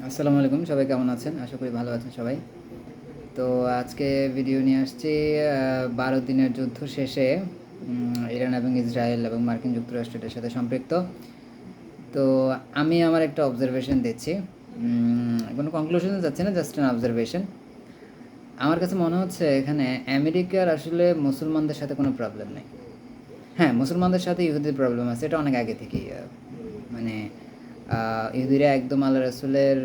আসসালামু আলাইকুম, সবাই কেমন আছেন? আশা করি ভালো আছেন সবাই। তো আজকে ভিডিও নিয়ে আসছি ১২ দিনের যুদ্ধ শেষে ইরান এবং ইসরায়েল এবং মার্কিন যুক্তরাষ্ট্রের সাথে সম্পৃক্ত। তো আমি আমার একটা অবজারভেশন দিচ্ছি। কোনো কনক্লুশনে যাচ্ছি না, জাস্ট অ্যান অবজারভেশন। আমার কাছে মনে হচ্ছে এখানে আমেরিকার আসলে মুসলমানদের সাথে কোনো প্রবলেম নেই। হ্যাঁ, মুসলমানদের সাথে ইহুদির প্রবলেম আছে, এটা অনেক আগে থেকেই। মানে ইহুদিরা একদম আল্লাহ রসুলের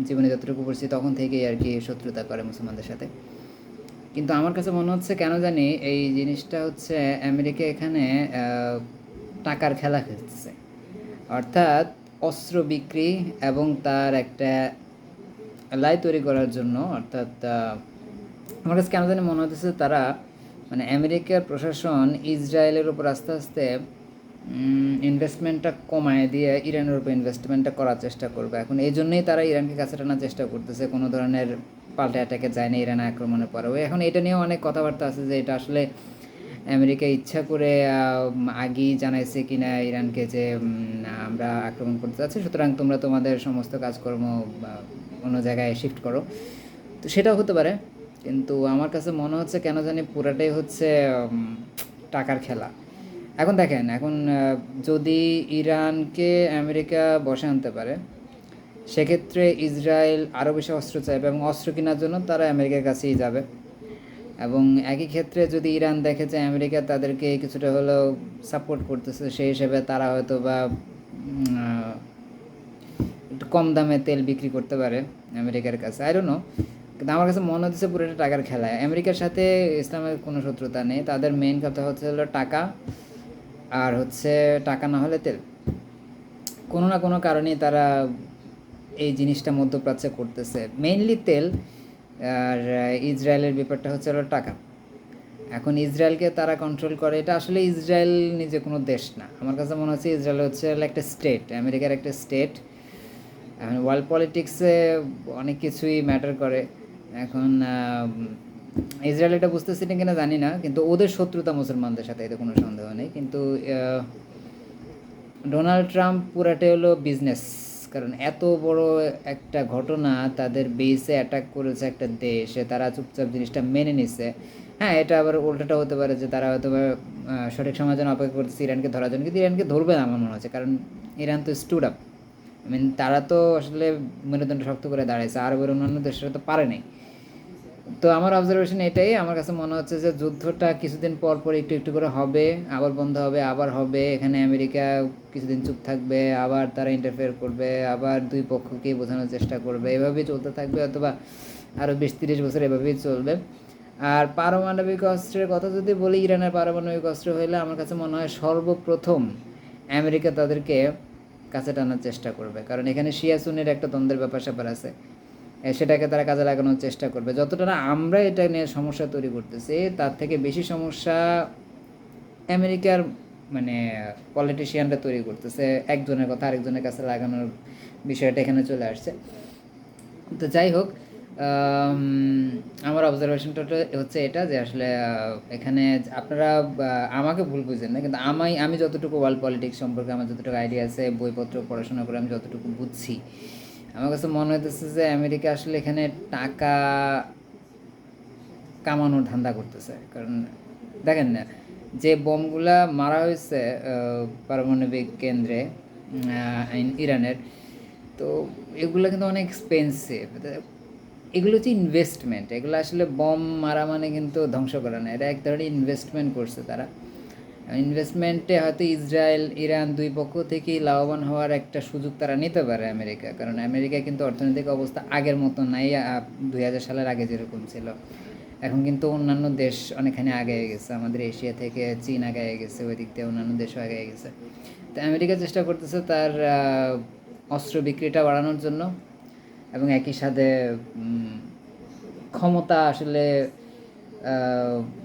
জীবনে যতটুকু পড়ছি তখন থেকেই আর কি শত্রুতা করে মুসলমানদের সাথে। কিন্তু আমার কাছে মনে হচ্ছে কেন জানি এই জিনিসটা হচ্ছে আমেরিকা এখানে টাকার খেলা খেলতেছে। অর্থাৎ অস্ত্র বিক্রি এবং তার একটা লাই তৈরি করার জন্য। অর্থাৎ আমার কাছে কেন জানি মনে হতেছে তারা মানে আমেরিকার প্রশাসন ইসরায়েলের উপর আস্তে আস্তে ইনভেস্টমেন্টটা কমায় দিয়ে ইরানের উপর ইনভেস্টমেন্টটা করার চেষ্টা করবে। এখন এই জন্যই তারা ইরানকে কাছে টানার চেষ্টা করতেছে, কোনো ধরনের পাল্টা অ্যাটাকে যায় না ইরান আক্রমণের পরেও। এখন এটা নিয়েও অনেক কথাবার্তা আছে যে এটা আসলে আমেরিকা ইচ্ছা করে আগেই জানাইছে কিনা ইরানকে যে আমরা আক্রমণ করতে যাচ্ছি, সুতরাং তোমরা তোমাদের সমস্ত কাজকর্ম অন্য জায়গায় শিফট করো। তো সেটাও হতে পারে, কিন্তু আমার কাছে মনে হচ্ছে কেন জানি পুরাটাই হচ্ছে টাকার খেলা। এখন দেখেন, এখন যদি ইরানকে আমেরিকা বসে আনতে পারে, সেক্ষেত্রে ইসরায়েল আরও বেশি অস্ত্র চাইবে এবং অস্ত্র কেনার জন্য তারা আমেরিকার কাছেই যাবে। এবং একই ক্ষেত্রে যদি ইরান দেখে যে আমেরিকা তাদেরকে কিছুটা হলেও সাপোর্ট করতেছে, সেই হিসেবে তারা হয়তো বা একটু কম দামে তেল বিক্রি করতে পারে আমেরিকার কাছে, আই ডোন্ট নো। কিন্তু আমার কাছে মনে হচ্ছে পুরোটা টাকার খেলায়। আমেরিকার সাথে ইসলামের কোনো শত্রুতা নেই, তাদের মেইন কথা হচ্ছে হলো টাকা, আর হচ্ছে টাকা না হলে তেল। কোনো না কোনো কারণেই তারা এই জিনিসটা মধ্যপ্রাচ্যে করতেছে, মেইনলি তেল। আর ইসরায়েলের ব্যাপারটা হচ্ছে হলো টাকা। এখন ইসরায়েলকে তারা কন্ট্রোল করে, এটা আসলে ইসরায়েল নিজে কোনো দেশ না। আমার কাছে মনে হচ্ছে ইসরায়েল হচ্ছে একটা স্টেট, আমেরিকার একটা স্টেট। এখন ওয়ার্ল্ড পলিটিক্সে অনেক কিছুই ম্যাটার করে। এখন ইসরায়েল এটা বুঝতেছি না কিনা জানি না, কিন্তু ওদের শত্রুতা মুসলমানদের সাথে, এতে কোনো সন্দেহ নেই। কিন্তু ডোনাল্ড ট্রাম্প পুরাটাই হলো বিজনেস। কারণ এত বড় একটা ঘটনা, তাদের বেসে অ্যাটাক করেছে একটা দেশে, তারা চুপচাপ জিনিসটা মেনে নিছে। হ্যাঁ, এটা আবার উল্টোটা হতে পারে যে তারা হয়তো সঠিক সময়ের জন্য অপেক্ষা করতেছে ইরানকে ধরার জন্য, কিন্তু ইরানকে ধরবে না আমার মনে হচ্ছে। কারণ ইরান তো স্টুড আপ, আই মিন তারা তো আসলে মেরুদণ্ড শক্ত করে দাঁড়াইছে, আরবের অন্যান্য দেশরা তো পারে নাই। তো আমার অবজারভেশন এটাই, আমার কাছে মনে হচ্ছে যে যুদ্ধটা কিছুদিন পর পর একটু একটু করে হবে, আবার বন্ধ হবে, আবার হবে। এখানে আমেরিকা কিছুদিন চুপ থাকবে, আবার তারা ইন্টারফেয়ার করবে, আবার দুই পক্ষকেই বোঝানোর চেষ্টা করবে, এভাবেই চলতে থাকবে। অথবা আরও 20-30 বছর এভাবেই চলবে। আর পারমাণবিক অস্ত্রের কথা যদি বলি, ইরানের পারমাণবিক অস্ত্র হলে আমার কাছে মনে হয় সর্বপ্রথম আমেরিকা তাদেরকে কাছে টানার চেষ্টা করবে। কারণ এখানে শিয়া সুন্নির একটা দ্বন্দ্বের ব্যাপার স্যাপার আছে, সেটাকে তারা কাজে লাগানোর চেষ্টা করবে। যতটা না আমরা এটা নিয়ে সমস্যা তৈরি করতেছি, তার থেকে বেশি সমস্যা আমেরিকার মানে পলিটিশিয়ানরা তৈরি করতেছে। একজনের কথা আরেকজনের কাছে লাগানোর বিষয়টা এখানে চলে আসছে। তো যাই হোক, আমার অবজারভেশনটা হচ্ছে এটা যে আসলে এখানে আপনারা আমাকে ভুল বুঝেন না, কিন্তু আমি যতটুকু ওয়ার্ল্ড পলিটিক্স সম্পর্কে আমার যতটুকু আইডিয়া আছে, বইপত্র পড়াশোনা করে আমি যতটুকু বুঝছি, আমার কাছে মনে হইতেছে যে আমেরিকা আসলে এখানে টাকা কামানোর ধান্দা করতেছে। কারণ দেখেন না, যে বোমগুলা মারা হয়েছে পারমাণবিক কেন্দ্রে ইরানের, তো এগুলো কিন্তু অনেক এক্সপেন্সিভ। এগুলো হচ্ছে ইনভেস্টমেন্ট, এগুলো আসলে বম মারা মানে কিন্তু ধ্বংস করা না, এটা এক ধরনের ইনভেস্টমেন্ট করছে তারা। ইনভেস্টমেন্টে হয়তো ইসরায়েল ইরান দুই পক্ষ থেকেই লাভবান হওয়ার একটা সুযোগ তারা নিতে পারে আমেরিকা। কারণ আমেরিকা কিন্তু অর্থনৈতিক অবস্থা আগের মতো নাই, 2000 সালের আগে যেরকম ছিল। এখন কিন্তু অন্যান্য দেশ অনেকখানি আগে গেছে, আমাদের এশিয়া থেকে চীন আগে গেছে, ওই দিক দিয়ে অন্যান্য দেশও আগে গেছে। তো আমেরিকা চেষ্টা করতেছে তার অস্ত্র বিক্রিটা বাড়ানোর জন্য, এবং একই সাথে ক্ষমতা আসলে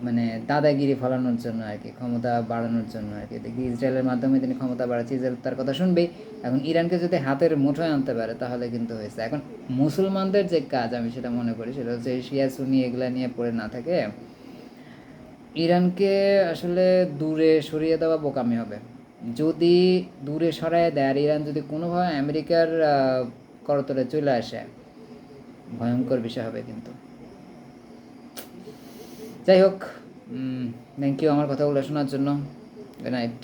মানে দাদাগিরি ফলানোর জন্য আর কি, ক্ষমতা বাড়ানোর জন্য আর কি। দেখি ইসরায়েলের মাধ্যমে তিনি ক্ষমতা বাড়াচ্ছে, ইসরায়েল তার কথা শুনবেই। এখন ইরানকে যদি হাতের মুঠোয় আনতে পারে তাহলে কিন্তু হয়েছে। এখন মুসলমানদের যে কাজ, আমি সেটা মনে করি সেটা হচ্ছে শিয়া সুন্নি এগুলা নিয়ে পড়ে না থাকে ইরানকে আসলে দূরে সরিয়ে দেওয়া বোকামি হবে। যদি দূরে সরায় দেয় আর ইরান যদি কোনোভাবে আমেরিকার করতলে চলে আসে, ভয়ঙ্কর বিষয় হবে কিন্তু। যাই হোক, থ্যাংক ইউ আমার কথাগুলো শোনার জন্য। Good night.